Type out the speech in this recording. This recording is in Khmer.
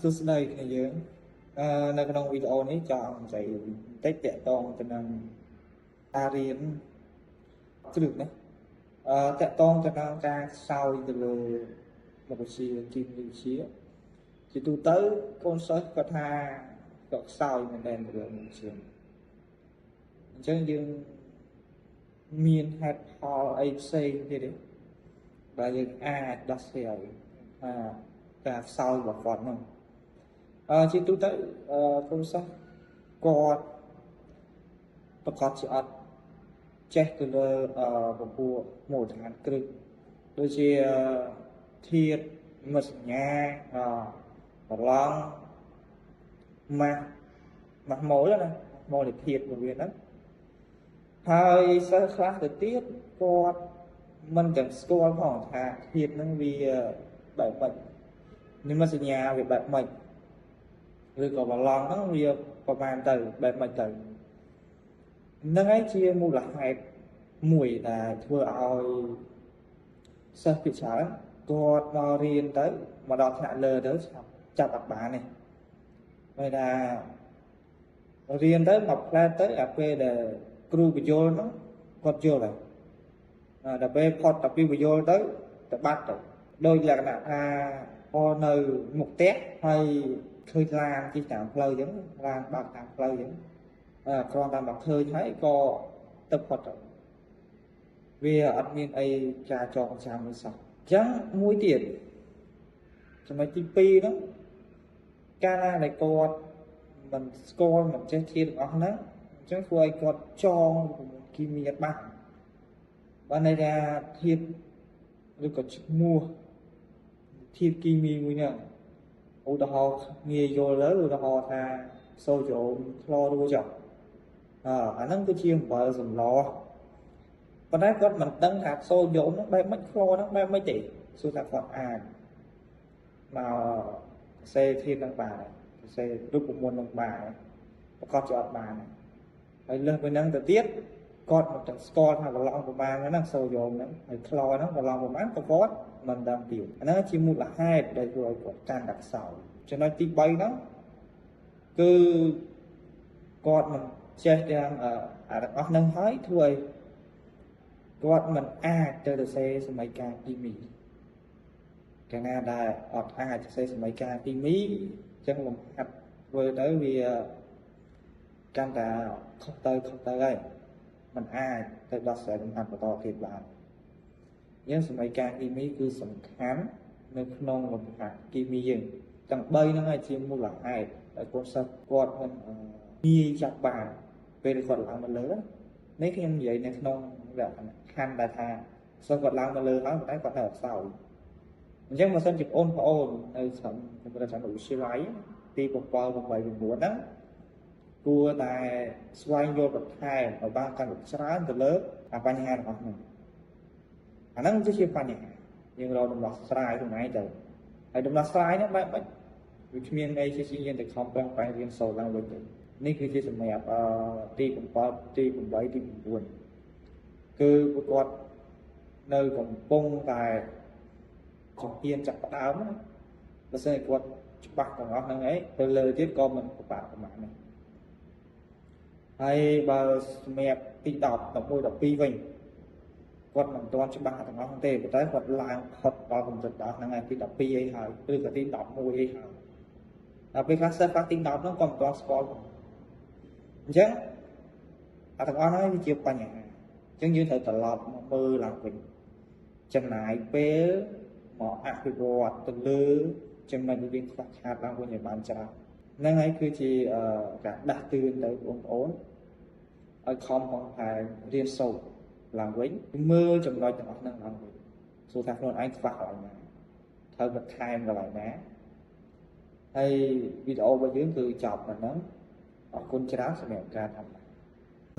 សួស្តីគ្នាយើងនៅក្នុងវីដេអូនេះចង់និយាយបន្តិចតាក់ទងទៅនឹងការរៀនគ្រឹះណាតាក់ទងទៅនឹងការខ្សោយទៅលើមុខវិជ្ជាជីវវិទ្យាជាទូទៅកូនសិស្សគាត់ថាគាត់ខ្សោយមែនទែនទៅលើមុខវិជ្ជាអញ្ចឹងយើងមានហេតុផលអីផ្សេងទៀតទេដែលយើងអាចដោះស្រាយការខ្សោយរបស់គាត់ហ្នឹងជាទូទៅកូនសិស្សគាត់ប្រកាសជាអត់ចេះទៅលើពពុះមូលដ្ឋានគ្រឹះដូចជាធាតុមិត្តសញ្ញាប្រឡងម៉ាស់ម៉ូលណាម៉ូលធាតុរបស់វាហ្នឹងហើយសិស្សខ្លះទៅទៀតគាត់មិនទាំងស្គាល់ផងថាធាតុហ្នឹងវាបែបម៉េចនិមិត្តសញ្ញាវាបែបម៉េចឬក៏ប្រឡងហ្នឹងវាប្រហែលទៅបែបម៉េចទៅហ្នឹងឯងជាមូលហេតុមួយដែលធ្វើឲ្យសិស្សពិចារណាគាត់មករៀនទៅមកដល់ថ្នាក់លើទៅចាប់អត់បានទេហើយថារៀនទៅមកផ្លែទៅអាពេលដែលគ្រូបញ្យល់ហ្នឹងគាត់យល់ហើយដល់ពេលផុតតែពីបញ្យល់ទៅបាត់ទៅដោយលក្ខណៈថាพอនៅមុខផ្ទះហើយឃើញឡានជិះតាមផ្លូវអញ្ចឹងឡានបើកតាមផ្លូវអញ្ចឹងគ្រាន់តែមកឃើញហើយក៏ទឹកផុតទៅវាអត់មានអីចាចងចាំមិនសោះអញ្ចឹងមួយទៀតចំណុចទី2ហ្នឹងកាលណាដែលគាត់មិនស្គាល់មិនចេះធាតុទាំងអស់ហ្នឹងអញ្ចឹងធ្វើឲ្យគាត់ចងគីមីអត់បានបើន័យថាធាតុឬក៏ឈ្មោះធាតុគីមីមួយហ្នឹងឧទាហរណ៍ងាយយល់ទៅឧទាហរណ៍ថាសូដ្យូមក្លរូចុះអាហ្នឹងគឺជាអំបិលសម្លប៉ុន្តែគាត់មិនដឹងថាសូដ្យូមហ្នឹងបែបម៉េចក្លហ្នឹងបែបម៉េចទេសួរថាគាត់អាចមកសេធាតុហ្នឹងបានសេរូបមន្តហ្នឹងបានប្រកបជាអត់បានហើយលើសពីហ្នឹងទៅទៀតគាត់មិនទាំងស្គាល់ថាប្រឡងប្រមាណហ្នឹងសូដ្យូមហ្នឹងហើយក្លហ្នឹងប្រឡងប្រមាណក៏គាត់មិនដឹងទៀតអាហ្នឹងជាមូលហេតុដែលធ្វើឲ្យគាត់កាន់តែខ្សោយចំណុចទី3ហ្នឹងគឺគាត់មិនចេះទាំងអាទាំងអស់ហ្នឹងហើយធ្វើឲ្យគាត់មិនអាចទៅសរសេរសមីការគីមីកាលណាដែលអត់អាចសរសេរសមីការគីមីអញ្ចឹងលំហាត់ធ្វើទៅវាកាន់តែខុសទៅហើយมันអាចទៅដោះស្រាយលំហាត់បន្តទៀតបានយើងសមីការគីមីគឺសំខាន់នៅក្នុងលំហាត់គីមីយើងទាំង3ហ្នឹងហើយជាមូលហេតុដែលកូនសិស្សគាត់មិនងាយចាប់បានពេលគាត់ឡើងមកលើនេះខ្ញុំនិយាយនៅក្នុងលក្ខណៈខណ្ឌដែលថាសិស្សគាត់ឡើងមកលើហើយតែគាត់នៅអត់សោយអញ្ចឹងបើសិនជាបងប្អូននៅក្នុងកម្រិតសាវិទ្យាល័យទី7 8 9ហ្នឹងគួរតែស្វែងយល់បន្ថែមឲ្យបានកាន់តែច្រើនទៅលើបញ្ហារបស់ហ្នឹងអាហ្នឹងគឺជាបញ្ហាយើងរកដំណោះស្រាយខ្លួនឯងទៅហើយដំណោះស្រាយហ្នឹងបែបម៉េចវាគ្មានអីជាយើងទៅខំប្រឹងប្រែងរៀនសូត្រឡើងវិញទៅនេះគឺជាសម្រាប់ទី7ទី8ទី9គឺគាត់នៅកំពុងតែជំនាញចាប់ផ្ដើមណាបើសិនជាគាត់ច្បាស់ទាំងអស់ហ្នឹងឯងទៅលើទៀតក៏មិនពិបាកប្រហែលនេះហើយបើសម្រាប់ទី10 11 12វិញគាត់មិនទាន់ច្បាស់ទាំងអស់ទេប៉ុន្តែគាត់ឡើងផុតដល់កម្រិតដល់ហ្នឹងឯងទី12អីហើយឬក៏ទី11អីហើយដល់ពេលខ្លះសិស្សខ្លះទី10ហ្នឹងក៏មិនទាន់ស្គាល់អញ្ចឹងទាំងអស់ហ្នឹងវាជាបញ្ហាអញ្ចឹងយើងត្រូវត្រឡប់មកមើលឡើងវិញចំណាយពេលមកអភិវឌ្ឍទៅលើចំណុចរៀនខ្វះខាតឡើងវិញឲ្យបានច្រើនហ្នឹងហើយគឺជាការដាស់តឿនទៅបងប្អូនឲ្យខំប្រឹងប្រែងរៀនសូត្រឡើងវិញមើលចំណុចទាំងអស់ហ្នឹងឡើងវិញសួរថាខ្លួនឯងខ្វះកន្លែងណាត្រូវបន្ថែមកន្លែងណាហើយវីដេអូរបស់យើងគឺចប់ប៉ុណ្ណឹងអរគុណច្រើនសម្រាប់ការតាមដាន